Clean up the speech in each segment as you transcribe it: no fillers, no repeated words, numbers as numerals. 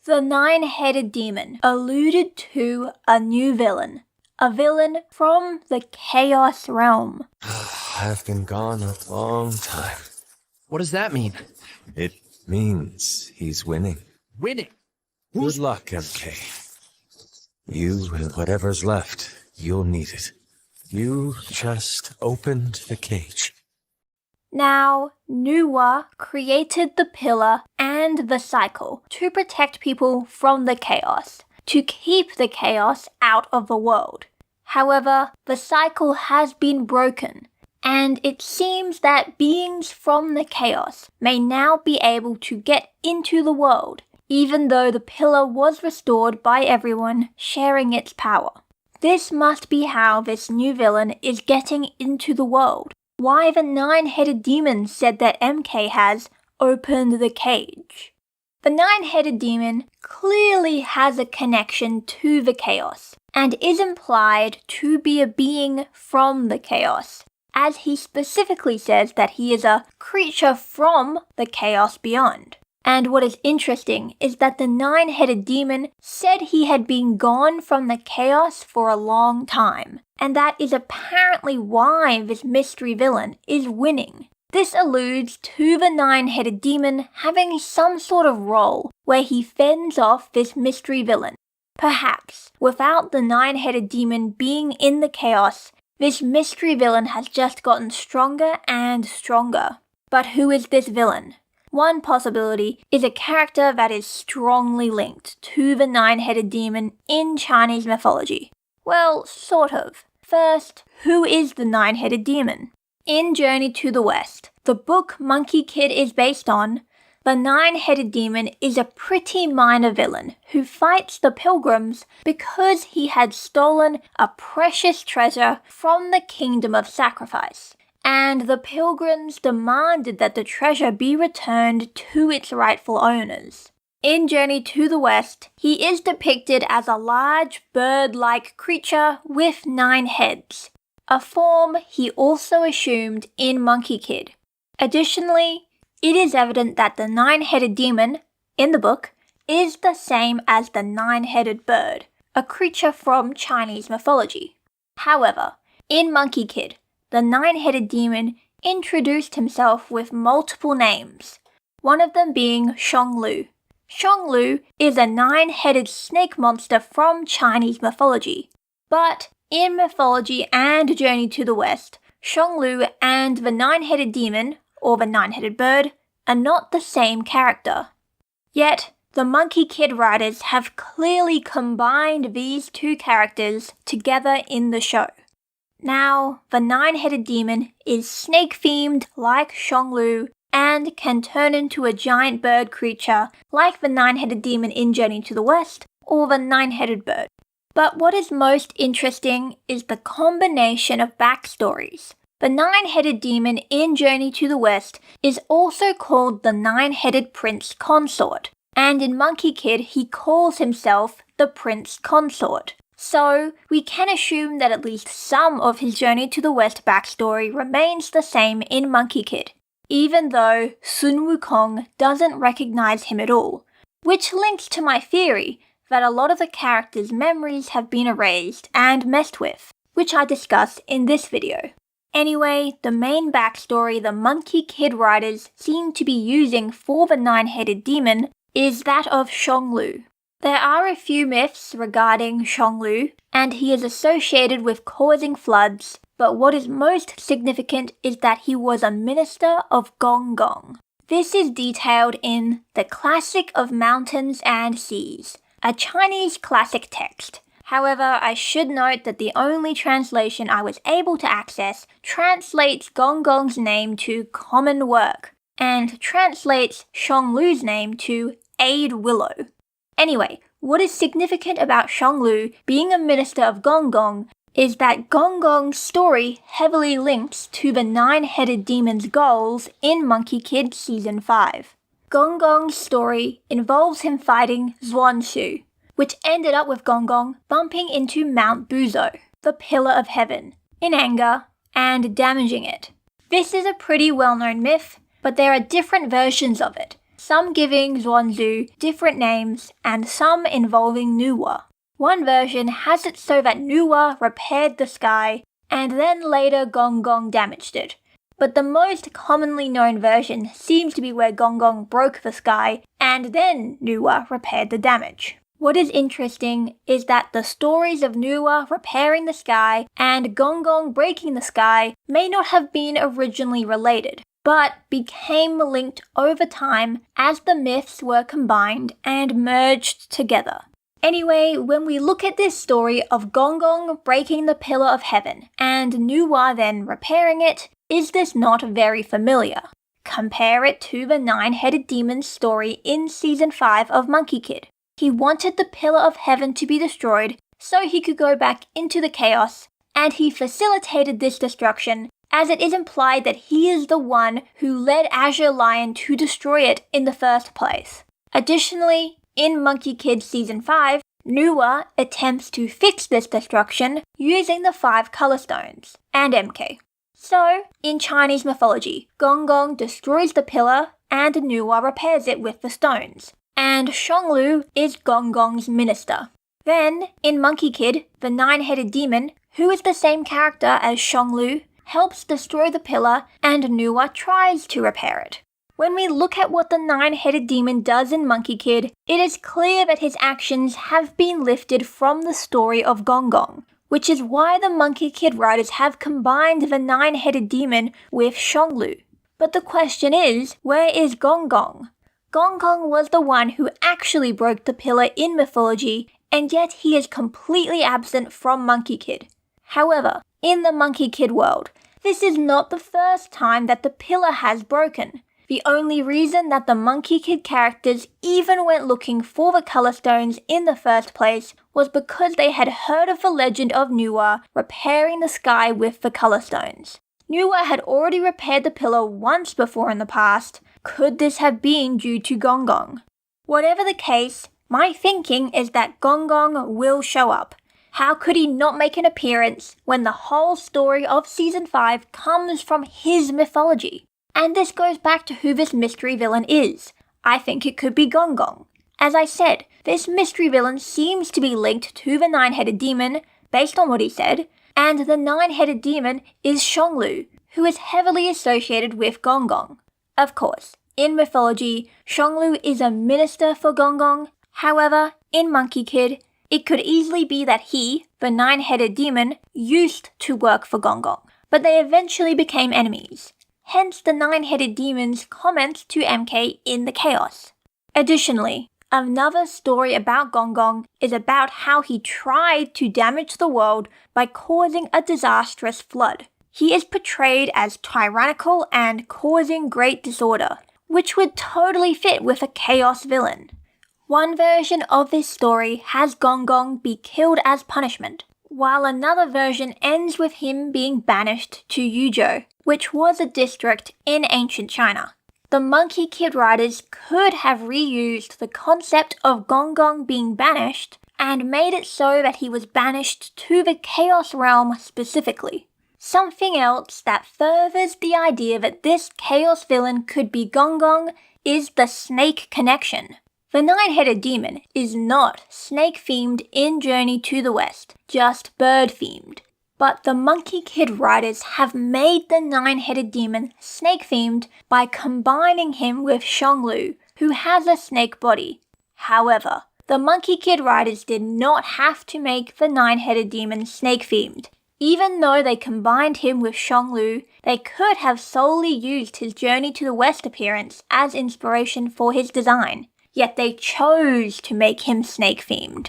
The nine-headed demon alluded to a new villain. A villain from the Chaos Realm. I've been gone a long time. What does that mean? It means he's winning. Winning? Good luck, MK. You and whatever's left, you'll need it. You just opened the cage. Now, Nuwa created the pillar and the cycle to protect people from the chaos, to keep the chaos out of the world. However, the cycle has been broken, and it seems that beings from the chaos may now be able to get into the world, even though the pillar was restored by everyone sharing its power. This must be how this new villain is getting into the world. Why the nine-headed demon said that MK has opened the cage. The nine-headed demon clearly has a connection to the chaos, and is implied to be a being from the chaos, as he specifically says that he is a creature from the chaos beyond. And what is interesting is that the nine-headed demon said he had been gone from the chaos for a long time, and that is apparently why this mystery villain is winning. This alludes to the nine-headed demon having some sort of role where he fends off this mystery villain. Perhaps, without the nine-headed demon being in the chaos, this mystery villain has just gotten stronger and stronger. But who is this villain? One possibility is a character that is strongly linked to the nine-headed demon in Chinese mythology. Well, sort of. First, who is the nine-headed demon? In Journey to the West, the book Monkie Kid is based on, the nine-headed demon is a pretty minor villain who fights the pilgrims because he had stolen a precious treasure from the Kingdom of Sacrifice, and the pilgrims demanded that the treasure be returned to its rightful owners. In Journey to the West, he is depicted as a large bird-like creature with 9 heads, a form he also assumed in Monkie Kid. Additionally, it is evident that the nine-headed demon, in the book, is the same as the nine-headed bird, a creature from Chinese mythology. However, in Monkie Kid, the nine-headed demon introduced himself with multiple names, one of them being Shonglu. Shonglu is a 9-headed snake monster from Chinese mythology, but in mythology and Journey to the West, Shonglu and the nine-headed demon, or the nine-headed bird, are not the same character. Yet, the Monkie Kid writers have clearly combined these two characters together in the show. Now, the nine-headed demon is snake-themed like Shonglu and can turn into a giant bird creature like the nine-headed demon in Journey to the West or the nine-headed bird. But what is most interesting is the combination of backstories. The nine-headed demon in Journey to the West is also called the nine-headed prince consort, and in Monkie Kid he calls himself the prince consort. So, we can assume that at least some of his Journey to the West backstory remains the same in Monkie Kid, even though Sun Wukong doesn't recognize him at all, which links to my theory that a lot of the characters' memories have been erased and messed with, which I discuss in this video. Anyway, the main backstory the Monkie Kid writers seem to be using for the nine-headed demon is that of Shonglu. There are a few myths regarding Shonglu, and he is associated with causing floods, but what is most significant is that he was a minister of Gonggong. This is detailed in The Classic of Mountains and Seas, a Chinese classic text. However, I should note that the only translation I was able to access translates Gonggong's name to common work, and translates Shonglu's name to aid willow. Anyway, what is significant about Shonglu being a minister of Gonggong is that Gonggong's story heavily links to the nine-headed demon's goals in Monkie Kid Season 5. Gonggong's story involves him fighting Zhuanshu, which ended up with Gonggong bumping into Mount Buzo, the Pillar of Heaven, in anger and damaging it. This is a pretty well-known myth, but there are different versions of it, some giving Zhuangzi different names and some involving Nuwa. One version has it so that Nuwa repaired the sky and then later Gonggong damaged it. But the most commonly known version seems to be where Gonggong broke the sky and then Nuwa repaired the damage. What is interesting is that the stories of Nuwa repairing the sky and Gonggong breaking the sky may not have been originally related, but became linked over time as the myths were combined and merged together. Anyway, when we look at this story of Gonggong breaking the Pillar of Heaven and Nuwa then repairing it, is this not very familiar? Compare it to the nine-headed demon's story in Season 5 of Monkie Kid. He wanted the Pillar of Heaven to be destroyed so he could go back into the chaos, and he facilitated this destruction as it is implied that he is the one who led Azure Lion to destroy it in the first place. Additionally, in Monkie Kid Season 5, Nuwa attempts to fix this destruction using the 5 color stones, and MK. So, in Chinese mythology, Gonggong destroys the pillar and Nuwa repairs it with the stones, and Shonglu is Gonggong's minister. Then, in Monkie Kid, the nine-headed demon, who is the same character as Shonglu, helps destroy the pillar and Nuwa tries to repair it. When we look at what the nine-headed demon does in Monkie Kid, it is clear that his actions have been lifted from the story of Gonggong, which is why the Monkie Kid writers have combined the nine-headed demon with Shonglu. But the question is, where is Gonggong? Gonggong was the one who actually broke the pillar in mythology, and yet he is completely absent from Monkie Kid. However, in the Monkie Kid world, this is not the first time that the pillar has broken. The only reason that the Monkie Kid characters even went looking for the color stones in the first place was because they had heard of the legend of Nuwa repairing the sky with the color stones. Nuwa had already repaired the pillar once before in the past. Could this have been due to Gonggong? Whatever the case, my thinking is that Gonggong will show up. How could he not make an appearance when the whole story of Season 5 comes from his mythology? And this goes back to who this mystery villain is. I think it could be Gonggong. As I said, this mystery villain seems to be linked to the nine-headed demon, based on what he said, and the nine-headed demon is Shonglu, who is heavily associated with Gonggong. Of course, in mythology, Shonglu is a minister for Gonggong. However, in Monkie Kid, it could easily be that he, the nine-headed demon, used to work for Gonggong, but they eventually became enemies. Hence the nine-headed demon's comments to MK in the chaos. Additionally, another story about Gonggong is about how he tried to damage the world by causing a disastrous flood. He is portrayed as tyrannical and causing great disorder, which would totally fit with a chaos villain. One version of this story has Gonggong be killed as punishment, while another version ends with him being banished to Yuzhou, which was a district in ancient China. The Monkie Kid writers could have reused the concept of Gonggong being banished and made it so that he was banished to the Chaos Realm specifically. Something else that furthers the idea that this Chaos villain could be Gonggong is the snake connection. The nine-headed demon is not snake-themed in Journey to the West, just bird-themed. But the Monkie Kid writers have made the nine-headed demon snake-themed by combining him with Shonglu, who has a snake body. However, the Monkie Kid writers did not have to make the nine-headed demon snake-themed. Even though they combined him with Shonglu, they could have solely used his Journey to the West appearance as inspiration for his design. Yet they chose to make him snake-themed.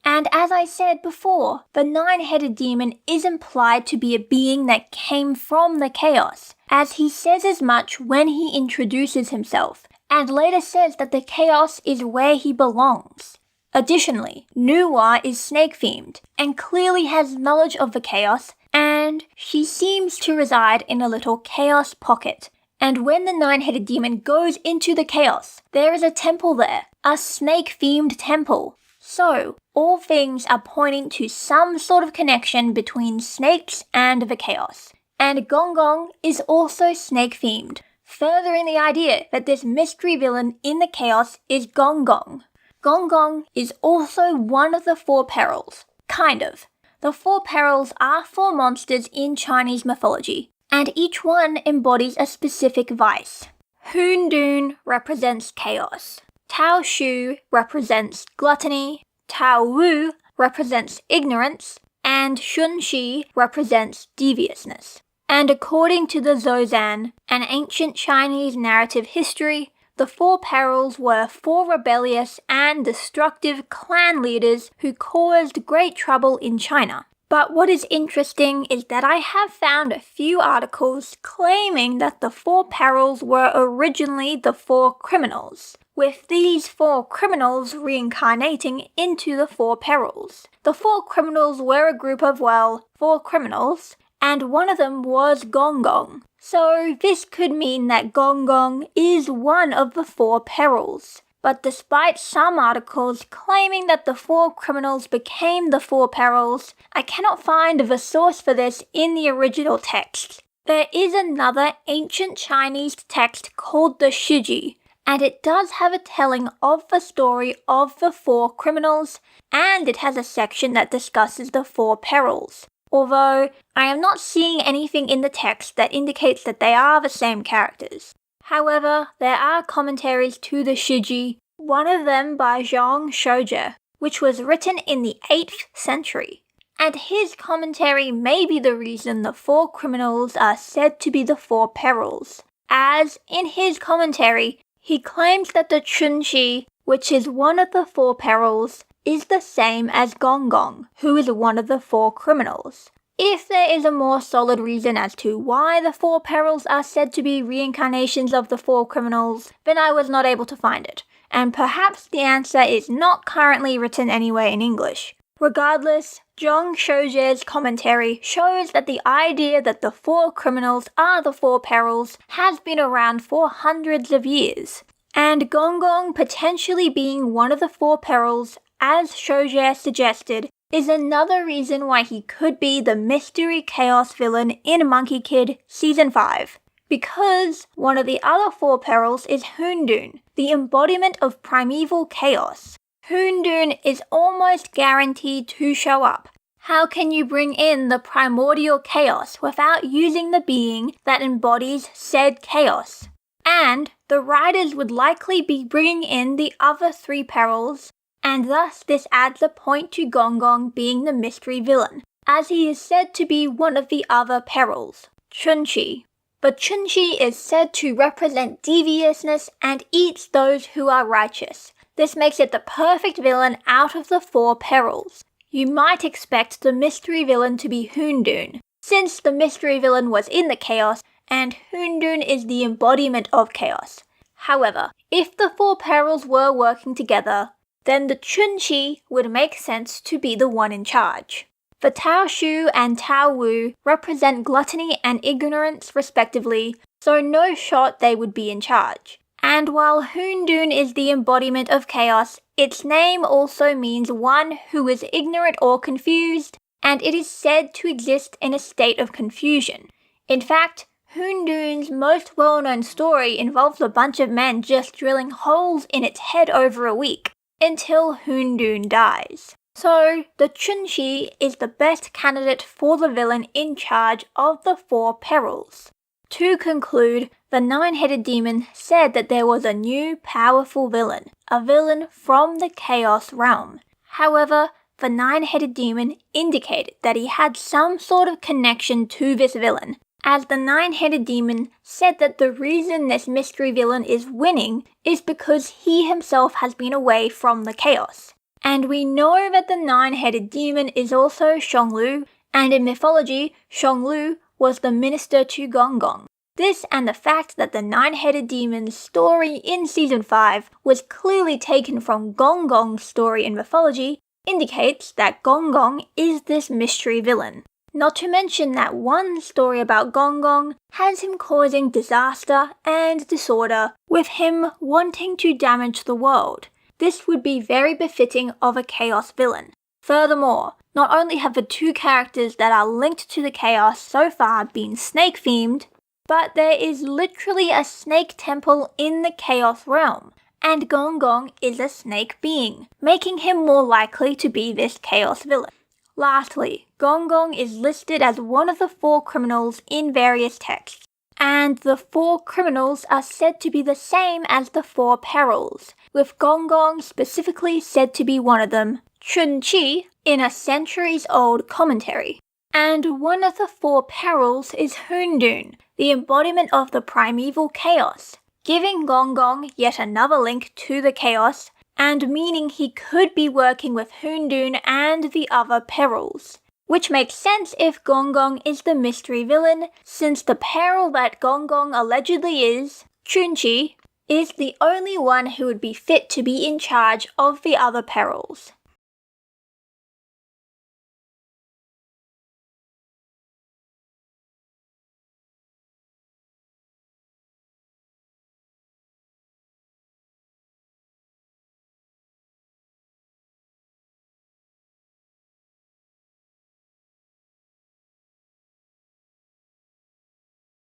And as I said before, the nine-headed demon is implied to be a being that came from the chaos, as he says as much when he introduces himself, and later says that the chaos is where he belongs. Additionally, Nuwa is snake-themed, and clearly has knowledge of the chaos, and she seems to reside in a little chaos pocket. And when the nine-headed demon goes into the chaos, there is a temple there, a snake-themed temple. So, all things are pointing to some sort of connection between snakes and the chaos. And Gonggong is also snake-themed. furthering the idea that this mystery villain in the chaos is Gonggong. Gonggong is also one of the Four Perils. Kind of. The Four Perils are 4 monsters in Chinese mythology, and each one embodies a specific vice. Hoon represents chaos. Tao Shu represents gluttony. Tao Wu represents ignorance. And Shun Shi represents deviousness. And according to the Zozan, an ancient Chinese narrative history, the Four Perils were 4 rebellious and destructive clan leaders who caused great trouble in China. But what is interesting is that I have found a few articles claiming that the Four Perils were originally the 4 criminals, with these 4 criminals reincarnating into the Four Perils. The 4 criminals were a group of, 4 criminals, and one of them was Gonggong. So this could mean that Gonggong is one of the 4 Perils. But despite some articles claiming that the 4 criminals became the 4 Perils, I cannot find the source for this in the original text. There is another ancient Chinese text called the Shiji, and it does have a telling of the story of the 4 criminals, and it has a section that discusses the 4 Perils. Although, I am not seeing anything in the text that indicates that they are the same characters. However, there are commentaries to the Shiji, one of them by Zhang Shouje, which was written in the 8th century. And his commentary may be the reason the 4 criminals are said to be the 4 Perils, as, in his commentary, he claims that the Chunxi, which is one of the 4 Perils, is the same as Gonggong, who is one of the 4 criminals. If there is a more solid reason as to why the 4 Perils are said to be reincarnations of the 4 criminals, then I was not able to find it, and perhaps the answer is not currently written anywhere in English. Regardless, Zhang Shoujie's commentary shows that the idea that the 4 criminals are the 4 Perils has been around for hundreds of years, and Gonggong potentially being one of the 4 Perils, as Shoujie suggested, is another reason why he could be the mystery chaos villain in Monkie Kid Season 5. Because one of the other 4 Perils is Hoon, the embodiment of primeval chaos. Hoon is almost guaranteed to show up. How can you bring in the primordial chaos without using the being that embodies said chaos? And the writers would likely be bringing in the other 3 Perils, and thus this adds a point to Gonggong being the mystery villain, as he is said to be one of the other Perils, Chunxi. But Chunxi is said to represent deviousness and eats those who are righteous. This makes it the perfect villain out of the 4 Perils. You might expect the mystery villain to be Hoon, since the mystery villain was in the chaos, and Hoon is the embodiment of chaos. However, if the 4 Perils were working together, then the Chunxi would make sense to be the one in charge. The Tao Shu and Tao Wu represent gluttony and ignorance respectively, so no shot they would be in charge. And while Hoon is the embodiment of chaos, its name also means one who is ignorant or confused, and it is said to exist in a state of confusion. In fact, Hoon's most well-known story involves a bunch of men just drilling holes in its head over a week, until Hoon dies. So, the Chunxi is the best candidate for the villain in charge of the 4 Perils. To conclude, the 9-headed demon said that there was a new powerful villain, a villain from the Chaos realm. However, the 9-headed demon indicated that he had some sort of connection to this villain, as the 9-headed demon said that the reason this mystery villain is winning is because he himself has been away from the chaos. And we know that the 9-headed demon is also Xionglu, and in mythology, Xionglu was the minister to Gonggong. This and the fact that the 9-headed demon's story in Season 5 was clearly taken from Gonggong's story in mythology indicates that Gonggong is this mystery villain. Not to mention that one story about Gonggong has him causing disaster and disorder, with him wanting to damage the world. This would be very befitting of a chaos villain. Furthermore, not only have the 2 characters that are linked to the chaos so far been snake-themed, but there is literally a snake temple in the Chaos Realm, and Gonggong is a snake being, making him more likely to be this Chaos villain. Lastly, Gonggong is listed as one of the 4 criminals in various texts, and the 4 criminals are said to be the same as the 4 Perils, with Gonggong specifically said to be one of them, Chun-Chi, in a centuries-old commentary. And one of the 4 Perils is Hoondoon, the embodiment of the primeval chaos, giving Gonggong yet another link to the chaos, and meaning he could be working with Hoondoon and the other Perils. Which makes sense if Gonggong is the mystery villain, since the peril that Gonggong allegedly is, Chun-Chi, is the only one who would be fit to be in charge of the other Perils.